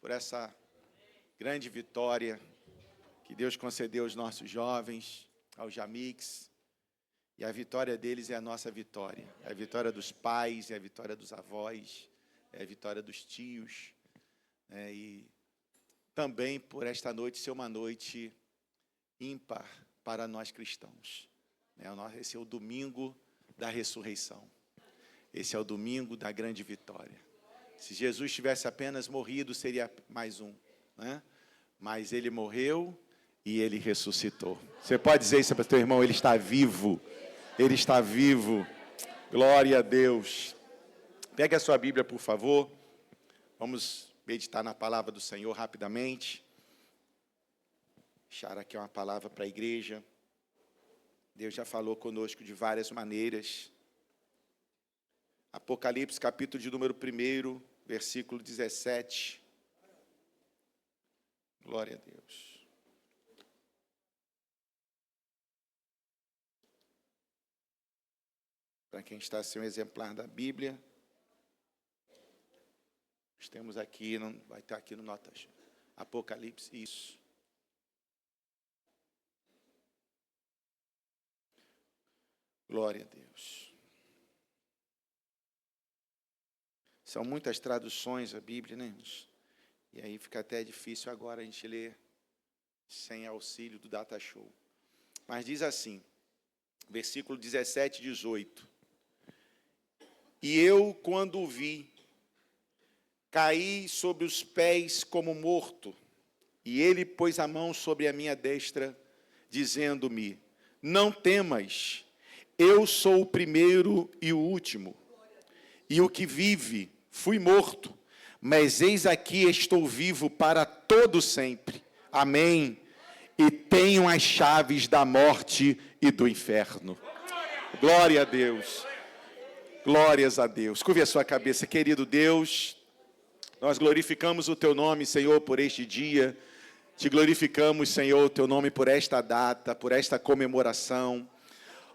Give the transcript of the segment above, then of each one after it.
por essa grande vitória que Deus concedeu aos nossos jovens, aos Jamix. E a vitória deles é a nossa vitória. É a vitória dos pais, é a vitória dos avós, é a vitória dos tios. E também por esta noite ser uma noite ímpar para nós cristãos. Esse é o domingo da ressurreição. Esse é o domingo da grande vitória. Se Jesus tivesse apenas morrido, seria mais um, né? Mas ele morreu e ele ressuscitou. Você pode dizer isso para o teu irmão, ele está vivo. Ele está vivo. Glória a Deus. Pegue a sua Bíblia, por favor. Vamos meditar na palavra do Senhor rapidamente. Deixar aqui uma palavra para a igreja. Deus já falou conosco de várias maneiras. Apocalipse, capítulo de número 1, versículo 17. Glória a Deus. Para quem está sem um exemplar da Bíblia, nós temos aqui, vai estar aqui no Notas. Apocalipse, isso. Glória a Deus. São muitas traduções a Bíblia, né, irmãos? E aí fica até difícil agora a gente ler sem auxílio do Data Show. Mas diz assim, versículo 17 e 18. E eu, quando o vi, caí sobre os pés como morto, e ele pôs a mão sobre a minha destra, dizendo-me, não temas, eu sou o primeiro e o último, e o que vive, fui morto, mas eis aqui estou vivo para todo sempre. Amém. E tenho as chaves da morte e do inferno. Glória a Deus. Glórias a Deus. Curve a sua cabeça, querido Deus. Nós glorificamos o teu nome, Senhor, por este dia. Te glorificamos, Senhor, o teu nome por esta data, por esta comemoração.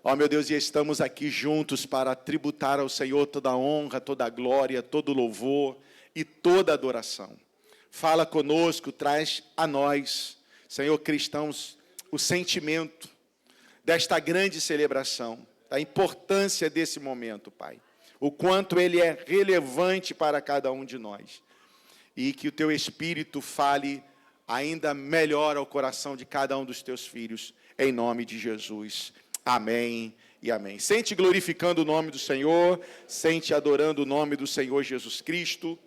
Ó, meu Deus, e estamos aqui juntos para tributar ao Senhor toda a honra, toda a glória, todo o louvor e toda a adoração. Fala conosco, traz a nós, Senhor, cristãos, o sentimento desta grande celebração, da importância desse momento, Pai. O quanto ele é relevante para cada um de nós. E que o teu Espírito fale ainda melhor ao coração de cada um dos teus filhos, em nome de Jesus. Amém e amém. Sente glorificando o nome do Senhor, sente adorando o nome do Senhor Jesus Cristo.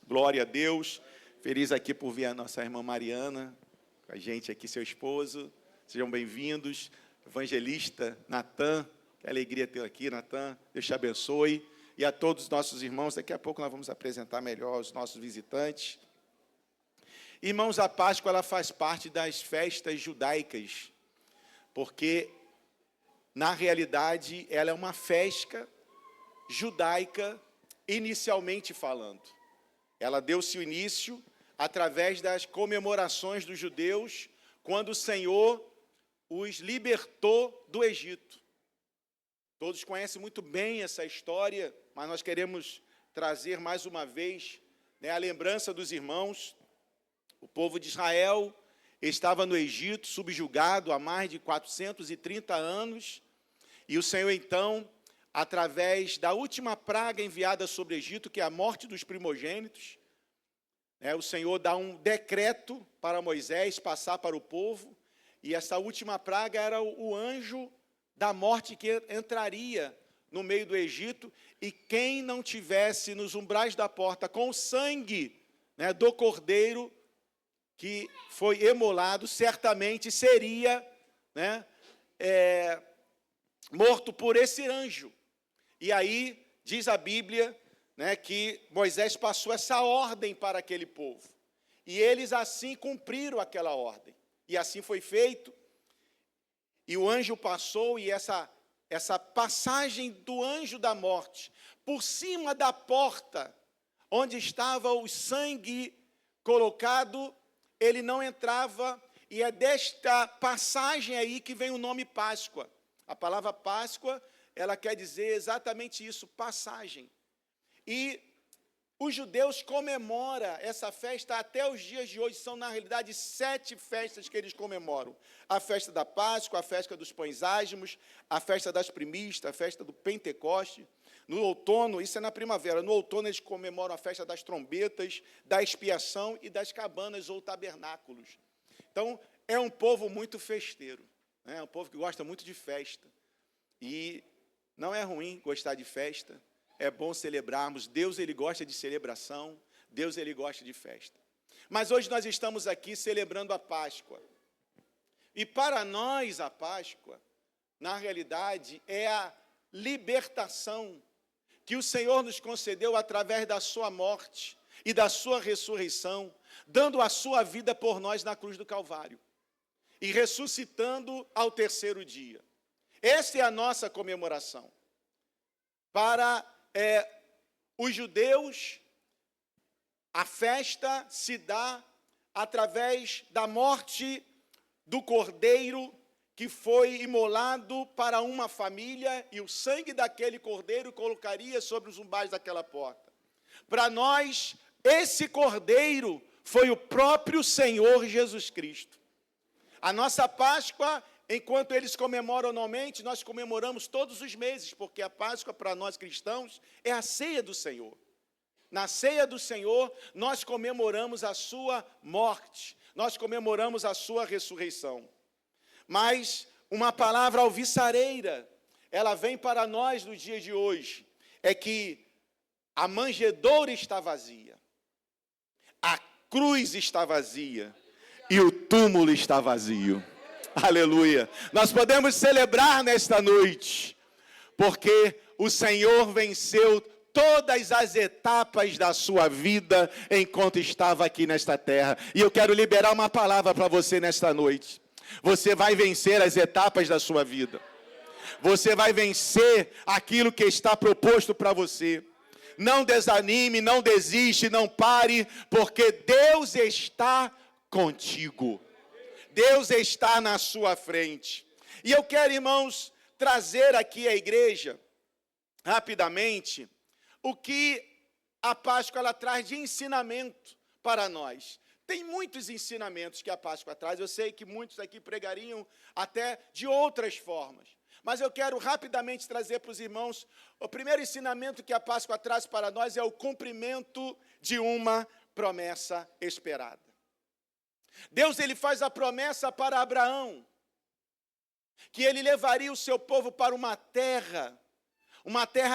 Glória a Deus. Feliz aqui por ver a nossa irmã Mariana, com a gente aqui, seu esposo. Sejam bem-vindos. Evangelista Natan, que alegria ter aqui, Natan. Deus te abençoe. E a todos os nossos irmãos, daqui a pouco nós vamos apresentar melhor os nossos visitantes. Irmãos, a Páscoa ela faz parte das festas judaicas, porque, na realidade, ela é uma festa judaica, inicialmente falando. Ela deu-se o início através das comemorações dos judeus, quando o Senhor os libertou do Egito. Todos conhecem muito bem essa história, mas nós queremos trazer mais uma vez, a lembrança dos irmãos. O povo de Israel estava no Egito, subjugado há mais de 430 anos, e o Senhor, então, através da última praga enviada sobre o Egito, que é a morte dos primogênitos, o Senhor dá um decreto para Moisés passar para o povo, e essa última praga era o anjo da morte que entraria no meio do Egito, e quem não tivesse nos umbrais da porta com o sangue do cordeiro que foi emolado, certamente seria morto por esse anjo. E aí, diz a Bíblia, que Moisés passou essa ordem para aquele povo. E eles assim cumpriram aquela ordem. E assim foi feito. E o anjo passou, e essa passagem do anjo da morte, por cima da porta, onde estava o sangue colocado, ele não entrava, e é desta passagem aí que vem o nome Páscoa. A palavra Páscoa, ela quer dizer exatamente isso, passagem. E os judeus comemoram essa festa até os dias de hoje. São, na realidade, 7 festas que eles comemoram. A festa da Páscoa, a festa dos pães ázimos, a festa das primícias, a festa do Pentecoste. No outono, isso é na primavera, no outono eles comemoram a festa das trombetas, da expiação e das cabanas ou tabernáculos. Então, é um povo muito festeiro, né? É um povo que gosta muito de festa. E não é ruim gostar de festa. É bom celebrarmos. Deus, Ele gosta de celebração. Deus, Ele gosta de festa. Mas hoje nós estamos aqui celebrando a Páscoa. E para nós a Páscoa, na realidade, é a libertação que o Senhor nos concedeu através da sua morte e da sua ressurreição, dando a sua vida por nós na cruz do Calvário e ressuscitando ao terceiro dia. Esta é a nossa comemoração. Para os judeus, a festa se dá através da morte do cordeiro que foi imolado para uma família, e o sangue daquele cordeiro colocaria sobre os umbrais daquela porta. Para nós, esse cordeiro foi o próprio Senhor Jesus Cristo. A nossa Páscoa, enquanto eles comemoram anualmente, nós comemoramos todos os meses, porque a Páscoa, para nós cristãos, é a ceia do Senhor. Na ceia do Senhor, nós comemoramos a sua morte, nós comemoramos a sua ressurreição. Mas uma palavra alvissareira, ela vem para nós no dia de hoje, é que a manjedoura está vazia, a cruz está vazia e o túmulo está vazio. Aleluia! Nós podemos celebrar nesta noite, porque o Senhor venceu todas as etapas da sua vida enquanto estava aqui nesta terra. E eu quero liberar uma palavra para você nesta noite. Você vai vencer as etapas da sua vida. Você vai vencer aquilo que está proposto para você. Não desanime, não desiste, não pare, porque Deus está contigo. Deus está na sua frente. E eu quero, irmãos, trazer aqui à igreja, rapidamente, o que a Páscoa ela traz de ensinamento para nós. Tem muitos ensinamentos que a Páscoa traz. Eu sei que muitos aqui pregariam até de outras formas. Mas eu quero rapidamente trazer para os irmãos, o primeiro ensinamento que a Páscoa traz para nós é o cumprimento de uma promessa esperada. Deus, ele faz a promessa para Abraão, que ele levaria o seu povo para uma terra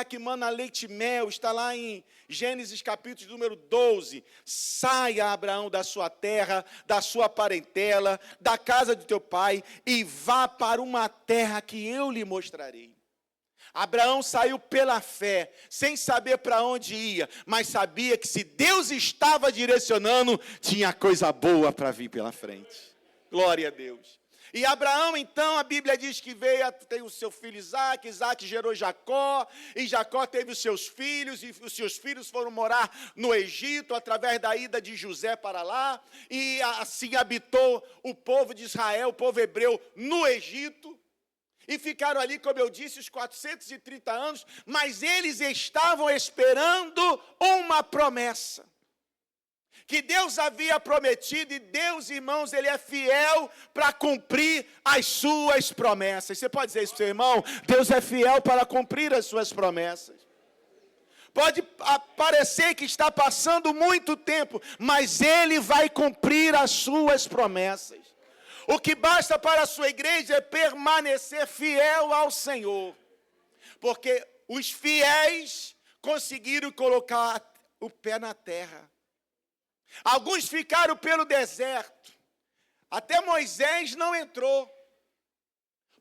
que mana leite e mel. Está lá em Gênesis capítulo número 12. Saia, Abraão, da sua terra, da sua parentela, da casa do teu pai, e vá para uma terra que eu lhe mostrarei. Abraão saiu pela fé, sem saber para onde ia, mas sabia que se Deus estava direcionando, tinha coisa boa para vir pela frente. Glória a Deus. E Abraão, então, a Bíblia diz que tem o seu filho Isaac, Isaac gerou Jacó, e Jacó teve os seus filhos, e os seus filhos foram morar no Egito, através da ida de José para lá, e assim habitou o povo de Israel, o povo hebreu, no Egito, e ficaram ali, como eu disse, os 430 anos, mas eles estavam esperando uma promessa que Deus havia prometido, e Deus, irmãos, Ele é fiel para cumprir as suas promessas. Você pode dizer isso para o seu irmão? Deus é fiel para cumprir as suas promessas. Pode parecer que está passando muito tempo, mas Ele vai cumprir as suas promessas. O que basta para a sua igreja é permanecer fiel ao Senhor, porque os fiéis conseguiram colocar o pé na terra. Alguns ficaram pelo deserto. Até Moisés não entrou,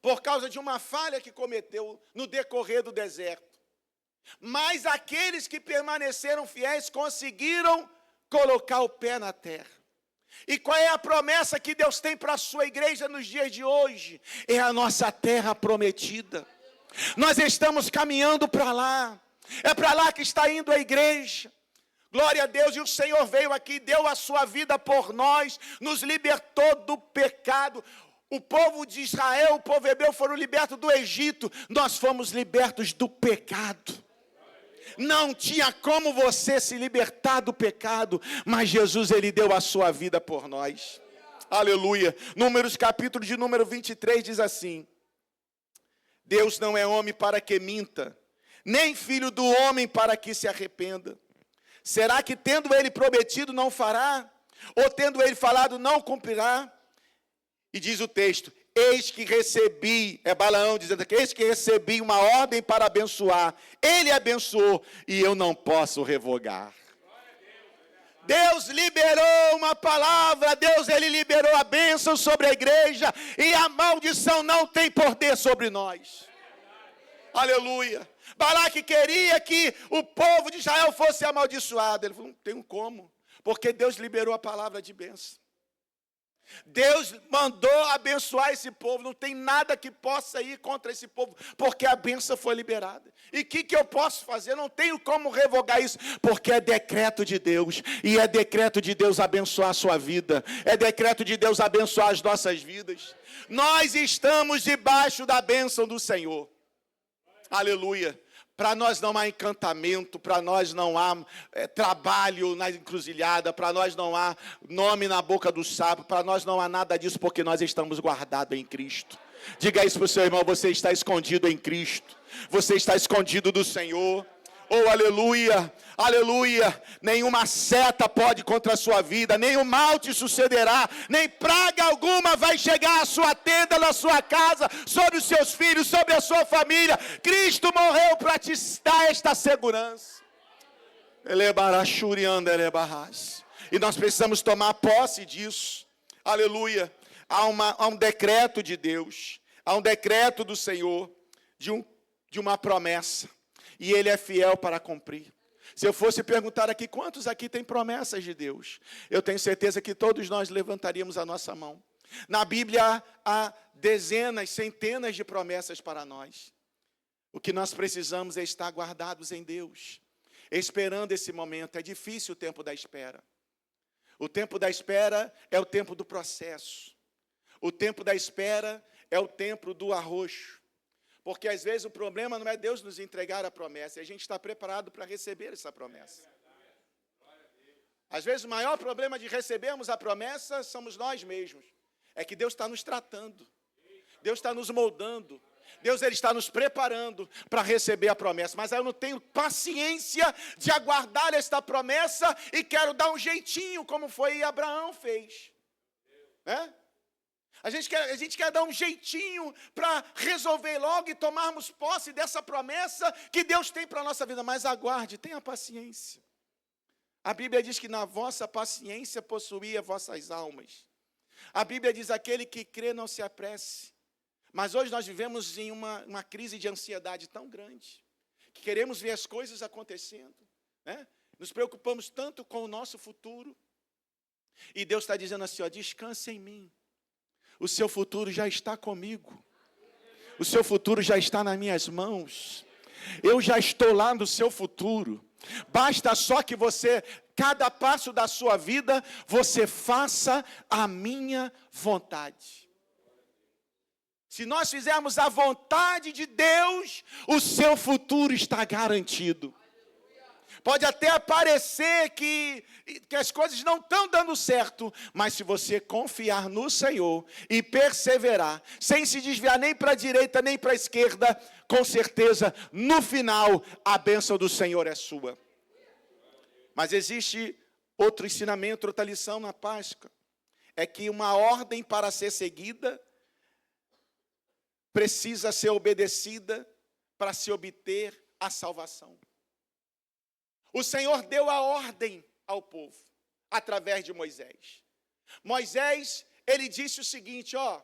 por causa de uma falha que cometeu no decorrer do deserto. Mas aqueles que permaneceram fiéis conseguiram colocar o pé na terra. E qual é a promessa que Deus tem para a sua igreja nos dias de hoje? É a nossa terra prometida. Nós estamos caminhando para lá. É para lá que está indo a igreja. Glória a Deus, e o Senhor veio aqui, deu a sua vida por nós, nos libertou do pecado. O povo de Israel, o povo hebreu foram libertos do Egito, nós fomos libertos do pecado. Não tinha como você se libertar do pecado, mas Jesus, ele deu a sua vida por nós. Aleluia. Números capítulo de número 23 diz assim: Deus não é homem para que minta, nem filho do homem para que se arrependa. Será que tendo ele prometido não fará? Ou tendo ele falado não cumprirá? E diz o texto: eis que recebi, é Balaão dizendo aqui, eis que recebi uma ordem para abençoar. Ele abençoou e eu não posso revogar. Deus liberou uma palavra, Deus ele liberou a bênção sobre a igreja, e a maldição não tem poder sobre nós. Aleluia. Balaque queria que o povo de Israel fosse amaldiçoado. Ele falou, não tem como, porque Deus liberou a palavra de bênção. Deus mandou abençoar esse povo, não tem nada que possa ir contra esse povo, porque a bênção foi liberada. E o que eu posso fazer? Não tenho como revogar isso, porque é decreto de Deus, e é decreto de Deus abençoar a sua vida, é decreto de Deus abençoar as nossas vidas. Nós estamos debaixo da bênção do Senhor. Aleluia. Para nós não há encantamento, para nós não há trabalho na encruzilhada, para nós não há nome na boca do sapo, para nós não há nada disso, porque nós estamos guardados em Cristo. Diga isso para o seu irmão, você está escondido em Cristo, você está escondido do Senhor. Oh, aleluia, aleluia. Nenhuma seta pode contra a sua vida, nenhum mal te sucederá, nem praga alguma vai chegar à sua tenda, na sua casa, sobre os seus filhos, sobre a sua família. Cristo morreu para te dar esta segurança. E nós precisamos tomar posse disso. Aleluia. Há um decreto de Deus, há um decreto do Senhor, de uma promessa. E Ele é fiel para cumprir. Se eu fosse perguntar aqui, quantos aqui têm promessas de Deus? Eu tenho certeza que todos nós levantaríamos a nossa mão. Na Bíblia há dezenas, centenas de promessas para nós. O que nós precisamos é estar guardados em Deus, esperando esse momento. É difícil o tempo da espera. O tempo da espera é o tempo do processo. O tempo da espera é o tempo do arroxo. Porque às vezes o problema não é Deus nos entregar a promessa, é a gente estar preparado para receber essa promessa. Às vezes o maior problema de recebermos a promessa somos nós mesmos. É que Deus está nos tratando, Deus está nos moldando, Deus ele está nos preparando para receber a promessa. Mas eu não tenho paciência de aguardar esta promessa e quero dar um jeitinho, como foi Abraão fez. Né? A gente quer dar um jeitinho para resolver logo e tomarmos posse dessa promessa que Deus tem para a nossa vida. Mas aguarde, tenha paciência. A Bíblia diz que na vossa paciência possuía vossas almas. A Bíblia diz, aquele que crê não se apresse. Mas hoje nós vivemos em uma crise de ansiedade tão grande, que queremos ver as coisas acontecendo, né? Nos preocupamos tanto com o nosso futuro. E Deus está dizendo assim, ó, descanse em mim. O seu futuro já está comigo. O seu futuro já está nas minhas mãos. Eu já estou lá no seu futuro. Basta só que você, cada passo da sua vida, você faça a minha vontade. Se nós fizermos a vontade de Deus, o seu futuro está garantido. Pode até parecer que as coisas não estão dando certo, mas se você confiar no Senhor e perseverar, sem se desviar nem para a direita nem para a esquerda, com certeza, no final, a bênção do Senhor é sua. Mas existe outro ensinamento, outra lição na Páscoa, é que uma ordem para ser seguida precisa ser obedecida para se obter a salvação. O Senhor deu a ordem ao povo, através de Moisés. Moisés, ele disse o seguinte, ó,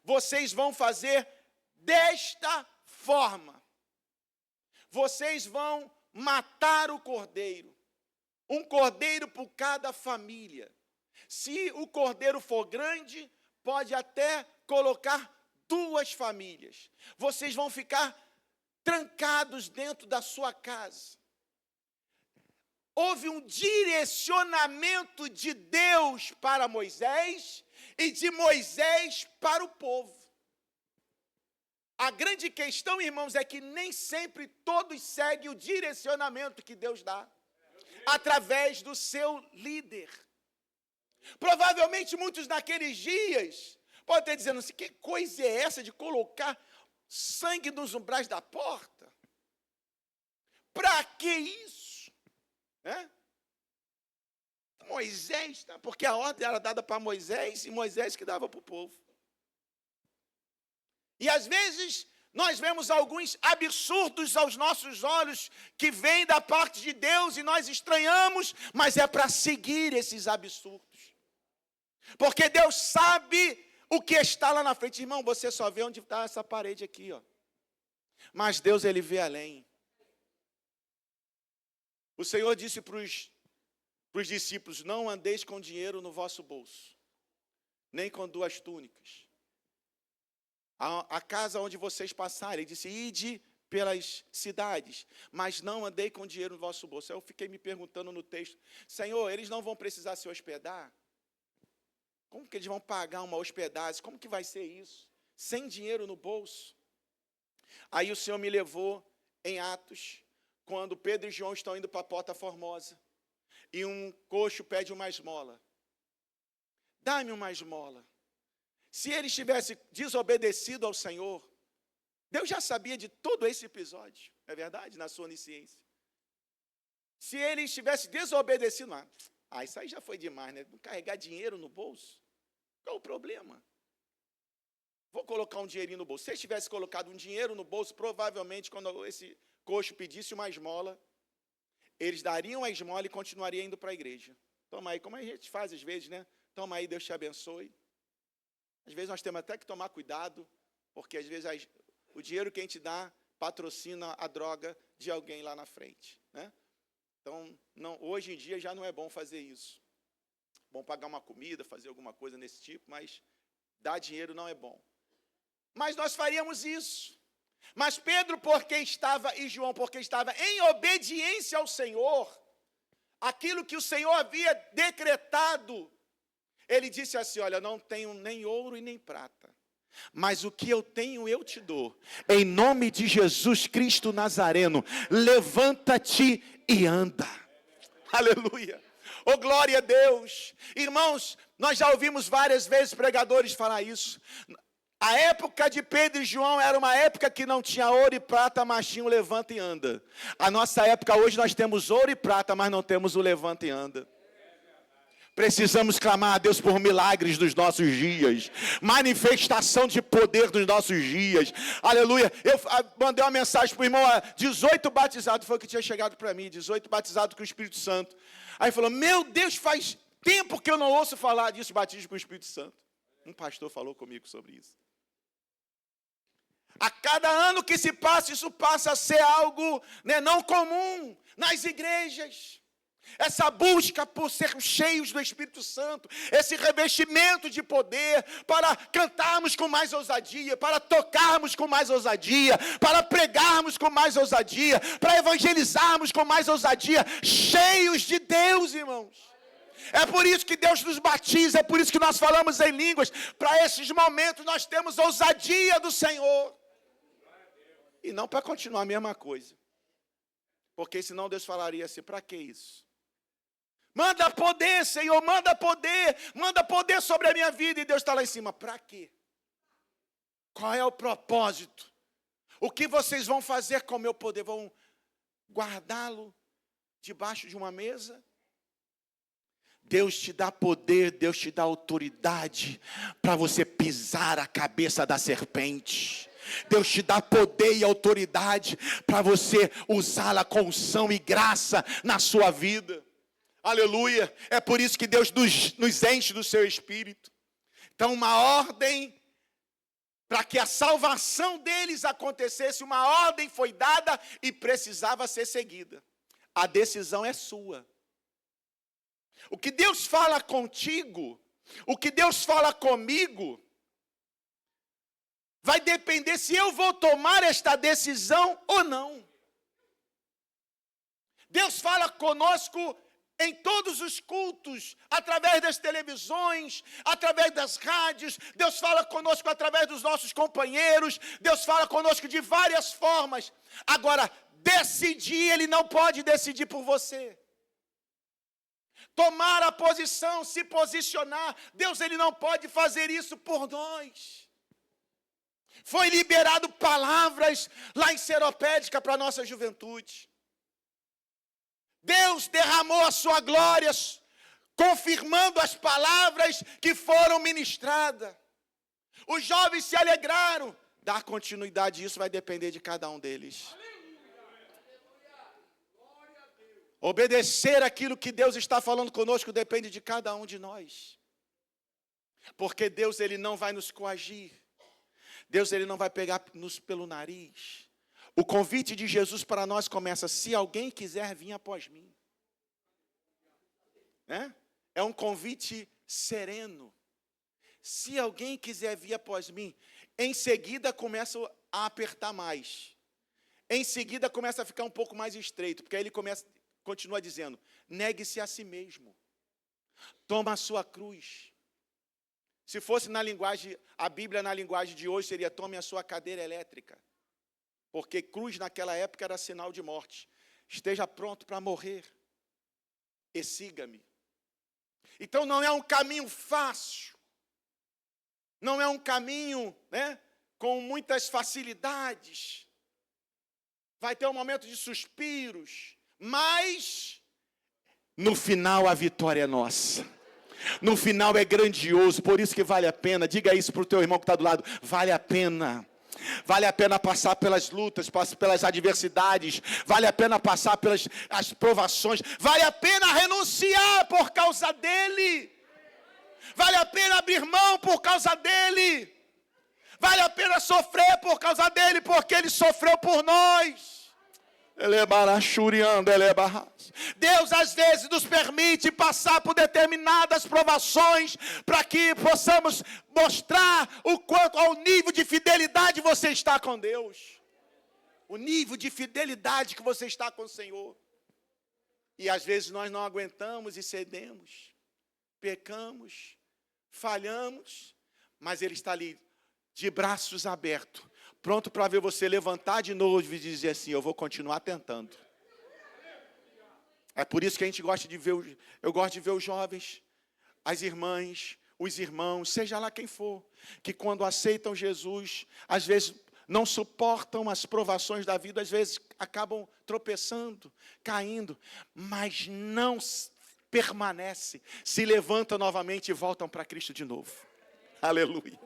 vocês vão fazer desta forma. Vocês vão matar o cordeiro. Um cordeiro por cada família. Se o cordeiro for grande, pode até colocar 2 famílias. Vocês vão ficar trancados dentro da sua casa. Houve um direcionamento de Deus para Moisés e de Moisés para o povo. A grande questão, irmãos, é que nem sempre todos seguem o direcionamento que Deus dá, através do seu líder. Provavelmente muitos naqueles dias podem estar dizendo assim, que coisa é essa de colocar sangue nos umbrais da porta? Para que isso? Moisés, tá? Porque a ordem era dada para Moisés e Moisés que dava para o povo. E às vezes nós vemos alguns absurdos aos nossos olhos que vêm da parte de Deus e nós estranhamos, mas é para seguir esses absurdos. Porque Deus sabe o que está lá na frente. Irmão, você só vê onde está essa parede aqui, ó. Mas Deus, Ele vê além. O Senhor disse para os discípulos, não andeis com dinheiro no vosso bolso, nem com 2 túnicas. A casa onde vocês passarem, Ele disse, ide pelas cidades, mas não andei com dinheiro no vosso bolso. Eu fiquei me perguntando no texto, Senhor, eles não vão precisar se hospedar? Como que eles vão pagar uma hospedagem? Como que vai ser isso? Sem dinheiro no bolso? Aí o Senhor me levou em Atos, quando Pedro e João estão indo para a Porta Formosa, e um coxo pede uma esmola. Dá-me uma esmola. Se ele tivesse desobedecido ao Senhor, Deus já sabia de todo esse episódio, é verdade? Na sua onisciência. Se ele estivesse desobedecido, isso aí já foi demais, né? Carregar dinheiro no bolso. Qual o problema? Vou colocar um dinheirinho no bolso. Se ele tivesse colocado um dinheiro no bolso, provavelmente, quando esse coxo pedisse uma esmola, eles dariam a esmola e continuariam indo para a igreja. Toma aí, como a gente faz às vezes, né? Toma aí, Deus te abençoe. Às vezes nós temos até que tomar cuidado, porque às vezes o dinheiro que a gente dá patrocina a droga de alguém lá na frente, né? Então, hoje em dia já não é bom fazer isso. Bom pagar uma comida, fazer alguma coisa nesse tipo, mas dar dinheiro não é bom. Mas nós faríamos isso. Mas Pedro, e João, porque estava em obediência ao Senhor, aquilo que o Senhor havia decretado, ele disse assim, olha, não tenho nem ouro e nem prata, mas o que eu tenho eu te dou. Em nome de Jesus Cristo Nazareno, levanta-te e anda. Aleluia. Oh, glória a Deus. Irmãos, nós já ouvimos várias vezes pregadores falar isso. A época de Pedro e João era uma época que não tinha ouro e prata, mas tinha o levanta e anda. A nossa época hoje nós temos ouro e prata, mas não temos o levanta e anda. Precisamos clamar a Deus por milagres dos nossos dias, manifestação de poder dos nossos dias, aleluia. Eu mandei uma mensagem para o irmão, 18 batizados, foi o que tinha chegado para mim, 18 batizados com o Espírito Santo. Aí falou, meu Deus, faz tempo que eu não ouço falar disso, batismo com o Espírito Santo. Um pastor falou comigo sobre isso. A cada ano que se passa, isso passa a ser algo, né, não comum nas igrejas. Essa busca por ser cheios do Espírito Santo, esse revestimento de poder, para cantarmos com mais ousadia, para tocarmos com mais ousadia, para pregarmos com mais ousadia, para evangelizarmos com mais ousadia, cheios de Deus, irmãos. É por isso que Deus nos batiza, é por isso que nós falamos em línguas, para esses momentos nós temos ousadia do Senhor. E não para continuar a mesma coisa. Porque senão Deus falaria assim, para que isso? Manda poder, Senhor, manda poder sobre a minha vida. E Deus está lá em cima, para quê? Qual é o propósito? O que vocês vão fazer com o meu poder? Vão guardá-lo debaixo de uma mesa? Deus te dá poder, Deus te dá autoridade para você pisar a cabeça da serpente. Deus te dá poder e autoridade para você usá-la com unção e graça na sua vida. Aleluia. É por isso que Deus nos enche do seu Espírito. Então, uma ordem para que a salvação deles acontecesse, uma ordem foi dada e precisava ser seguida. A decisão é sua. O que Deus fala contigo, o que Deus fala comigo, vai depender se eu vou tomar esta decisão ou não. Deus fala conosco em todos os cultos, através das televisões, através das rádios. Deus fala conosco através dos nossos companheiros. Deus fala conosco de várias formas. Agora, decidir, Ele não pode decidir por você. Tomar a posição, se posicionar, Deus Ele não pode fazer isso por nós. Foi liberado palavras lá em Seropédica para a nossa juventude. Deus derramou a sua glória, confirmando as palavras que foram ministradas. Os jovens se alegraram. Dar continuidade, isso vai depender de cada um deles. Obedecer aquilo que Deus está falando conosco depende de cada um de nós. Porque Deus, Ele não vai nos coagir. Deus, Ele não vai pegar-nos pelo nariz. O convite de Jesus para nós começa: se alguém quiser vir após mim. É um convite sereno. Se alguém quiser vir após mim, em seguida começa a apertar mais. Em seguida começa a ficar um pouco mais estreito, porque aí ele continua dizendo: negue-se a si mesmo. Toma a sua cruz. Se fosse na linguagem, a Bíblia na linguagem de hoje seria: tome a sua cadeira elétrica. Porque cruz naquela época era sinal de morte. Esteja pronto para morrer. E siga-me. Então não é um caminho fácil. Não é um caminho, com muitas facilidades. Vai ter um momento de suspiros. Mas, no final, a vitória é nossa. No final é grandioso. Por isso que vale a pena. Diga isso para o teu irmão que está do lado. Vale a pena. Vale a pena passar pelas lutas, pelas adversidades. Vale a pena passar pelas as provações. Vale a pena renunciar por causa dele. Vale a pena abrir mão por causa dele. Vale a pena sofrer por causa dele, porque ele sofreu por nós. Deus às vezes nos permite passar por determinadas provações para que possamos mostrar o quanto ao nível de fidelidade você está com Deus. O nível de fidelidade que você está com o Senhor. E às vezes nós não aguentamos e cedemos. Pecamos, falhamos, mas Ele está ali de braços abertos, pronto para ver você levantar de novo e dizer assim: eu vou continuar tentando. É por isso que a gente gosta de ver, eu gosto de ver os jovens, as irmãs, os irmãos, seja lá quem for, que quando aceitam Jesus, às vezes não suportam as provações da vida, às vezes acabam tropeçando, caindo, mas não permanece, se levantam novamente e voltam para Cristo de novo. Aleluia,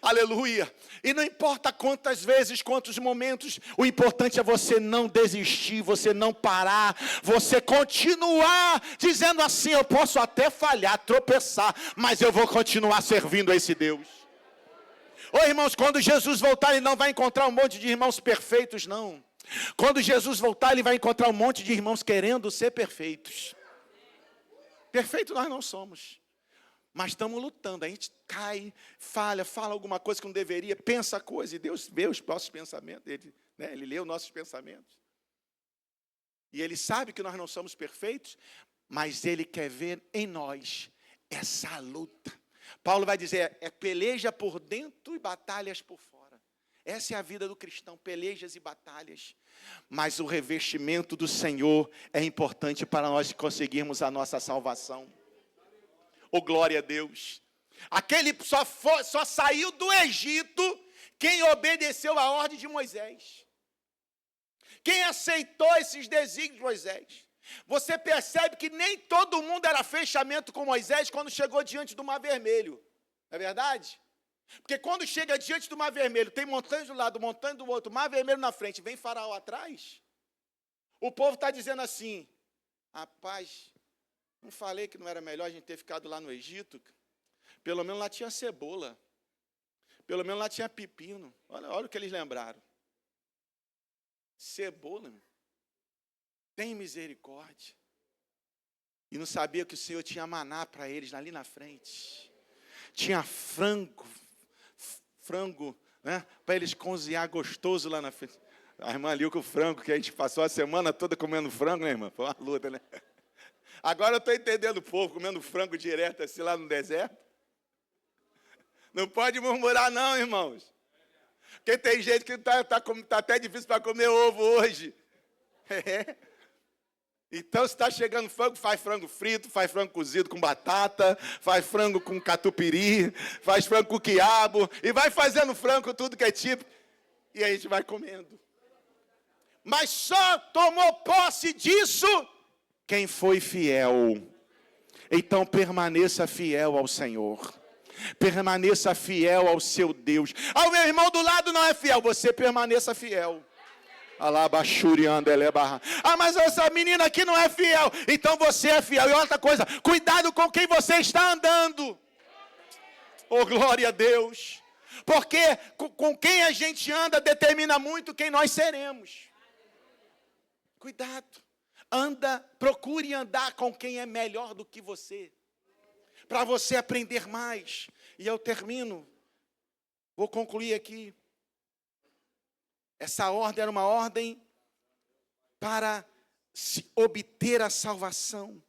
aleluia. E não importa quantas vezes, quantos momentos, o importante é você não desistir, você não parar, você continuar dizendo assim: eu posso até falhar, tropeçar, mas eu vou continuar servindo a esse Deus. Ô irmãos, quando Jesus voltar, Ele não vai encontrar um monte de irmãos perfeitos, não. Quando Jesus voltar, Ele vai encontrar um monte de irmãos querendo ser perfeitos. Perfeito nós não somos. Mas estamos lutando, a gente cai, falha, fala alguma coisa que não deveria, pensa coisa, e Deus vê os nossos pensamentos, Ele lê os nossos pensamentos. E Ele sabe que nós não somos perfeitos, mas Ele quer ver em nós essa luta. Paulo vai dizer: é peleja por dentro e batalhas por fora. Essa é a vida do cristão, pelejas e batalhas. Mas o revestimento do Senhor é importante para nós conseguirmos a nossa salvação. Oh, glória a Deus. Aquele só saiu do Egito quem obedeceu a ordem de Moisés. Quem aceitou esses desígnios de Moisés. Você percebe que nem todo mundo era fechamento com Moisés quando chegou diante do Mar Vermelho. Não é verdade? Porque quando chega diante do Mar Vermelho, tem montanhas do lado, montanha do outro, Mar Vermelho na frente, vem Faraó atrás. O povo está dizendo assim: rapaz, não falei que não era melhor a gente ter ficado lá no Egito? Pelo menos lá tinha cebola. Pelo menos lá tinha pepino. Olha o que eles lembraram. Cebola, tem misericórdia. E não sabia que o Senhor tinha maná para eles ali na frente. Tinha frango, para eles cozinhar gostoso lá na frente. A irmã ali com o frango, que a gente passou a semana toda comendo frango, né, irmã? Foi uma luta, né? Agora eu estou entendendo o povo comendo frango direto assim lá no deserto. Não pode murmurar não, irmãos. Porque tem gente que tá até difícil para comer ovo hoje. Então, se está chegando frango, faz frango frito, faz frango cozido com batata, faz frango com catupiry, faz frango com quiabo, e vai fazendo frango tudo que é tipo, e a gente vai comendo. Mas só tomou posse disso quem foi fiel. Então, permaneça fiel ao Senhor. Permaneça fiel ao seu Deus. O meu irmão do lado não é fiel, você permaneça fiel. Mas essa menina aqui não é fiel. Então você é fiel. E outra coisa, cuidado com quem você está andando. Oh, glória a Deus. Porque com quem a gente anda determina muito quem nós seremos. Cuidado. Procure andar com quem é melhor do que você. Para você aprender mais. E eu termino. Vou concluir aqui. Essa ordem era uma ordem para se obter a salvação.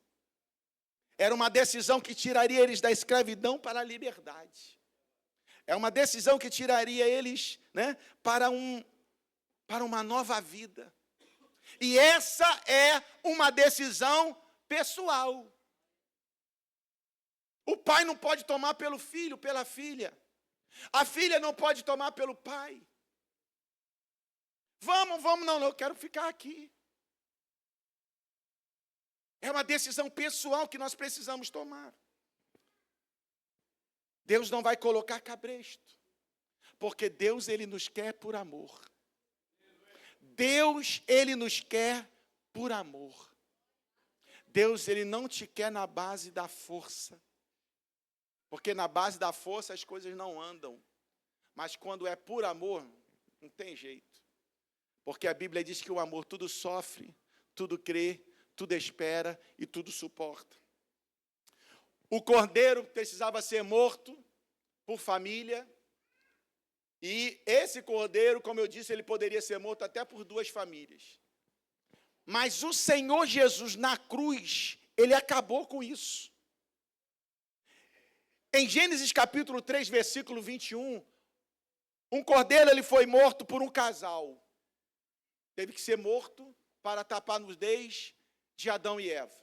Era uma decisão que tiraria eles da escravidão para a liberdade. É uma decisão que tiraria eles, né, para uma nova vida. E essa é uma decisão pessoal. O pai não pode tomar pelo filho, pela filha. A filha não pode tomar pelo pai. Vamos, não, eu quero ficar aqui. É uma decisão pessoal que nós precisamos tomar. Deus não vai colocar cabresto, porque Deus, Ele nos quer por amor. Deus, Ele nos quer por amor. Deus, Ele não te quer na base da força, porque na base da força as coisas não andam, mas quando é por amor, não tem jeito. Porque a Bíblia diz que o amor tudo sofre, tudo crê, tudo espera e tudo suporta. O cordeiro precisava ser morto por família. E esse cordeiro, como eu disse, ele poderia ser morto até por 2 famílias. Mas o Senhor Jesus na cruz, Ele acabou com isso. Em Gênesis capítulo 3, versículo 21, um cordeiro ele foi morto por um casal. Teve que ser morto para tapar nos nudez de Adão e Eva,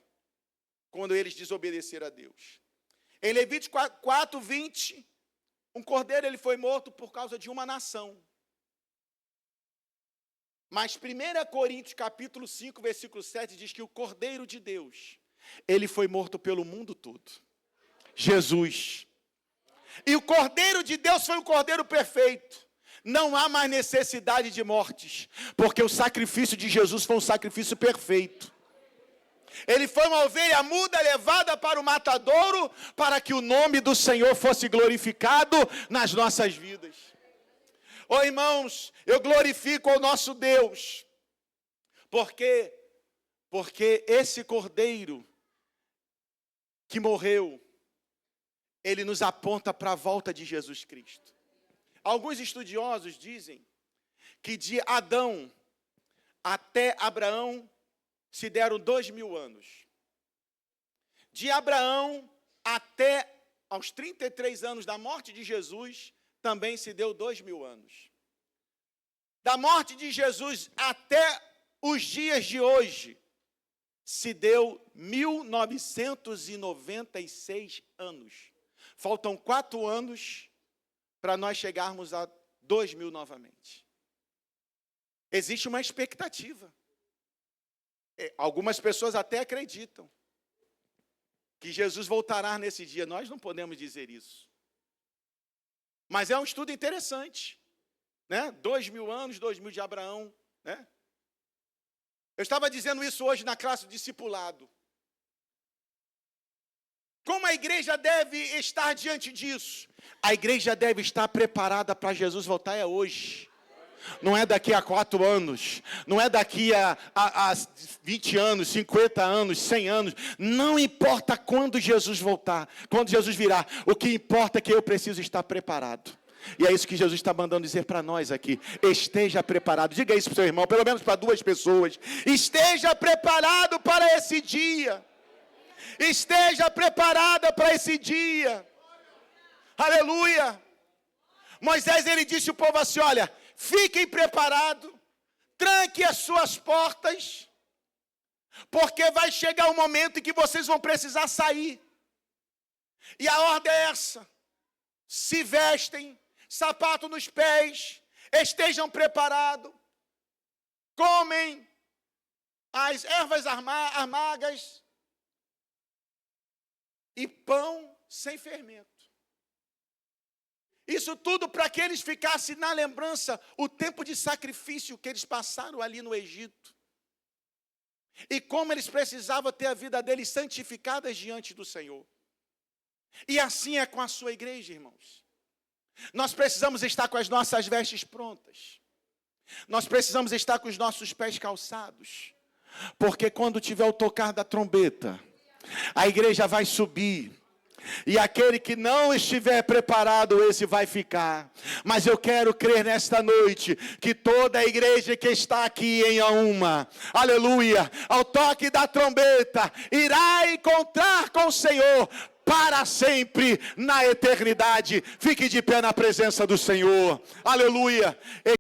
quando eles desobedeceram a Deus. Em Levítico 4, 20, um cordeiro ele foi morto por causa de uma nação. Mas 1 Coríntios capítulo 5, versículo 7, diz que o Cordeiro de Deus, ele foi morto pelo mundo todo. Jesus. E o Cordeiro de Deus foi um Cordeiro perfeito. Não há mais necessidade de mortes, porque o sacrifício de Jesus foi um sacrifício perfeito. Ele foi uma ovelha muda levada para o matadouro, para que o nome do Senhor fosse glorificado nas nossas vidas. Oh, irmãos, eu glorifico ao nosso Deus, porque esse Cordeiro que morreu, ele nos aponta para a volta de Jesus Cristo. Alguns estudiosos dizem que de Adão até Abraão se deram 2000 anos. De Abraão até aos 33 anos da morte de Jesus, também se deu 2000 anos. Da morte de Jesus até os dias de hoje, se deu 1996 anos. Faltam 4 anos para nós chegarmos a 2000 novamente. Existe uma expectativa. Algumas pessoas até acreditam que Jesus voltará nesse dia. Nós não podemos dizer isso. Mas é um estudo interessante, né? 2000 anos, 2000 de Abraão, né? Eu estava dizendo isso hoje na classe do discipulado. Como a igreja deve estar diante disso? A igreja deve estar preparada para Jesus voltar hoje. Não é daqui a 4 anos, não é daqui a 20 anos, 50 anos, 100 anos. Não importa quando Jesus voltar, quando Jesus virá. O que importa é que eu preciso estar preparado. E é isso que Jesus está mandando dizer para nós aqui. Esteja preparado. Diga isso para o seu irmão, pelo menos para 2 pessoas. Esteja preparado para esse dia. Esteja preparada para esse dia. Aleluia. Moisés, ele disse ao povo assim, olha, fiquem preparados, tranque as suas portas, porque vai chegar um momento em que vocês vão precisar sair. E a ordem é essa, se vestem, sapato nos pés, estejam preparados, comem as ervas amargas e pão sem fermento. Isso tudo para que eles ficassem na lembrança o tempo de sacrifício que eles passaram ali no Egito. E como eles precisavam ter a vida deles santificada diante do Senhor. E assim é com a sua igreja, irmãos. Nós precisamos estar com as nossas vestes prontas. Nós precisamos estar com os nossos pés calçados. Porque quando tiver o tocar da trombeta, a igreja vai subir. E aquele que não estiver preparado, esse vai ficar. Mas eu quero crer nesta noite que toda a igreja que está aqui em Auma, aleluia, ao toque da trombeta, irá encontrar com o Senhor para sempre na eternidade. Fique de pé na presença do Senhor, aleluia.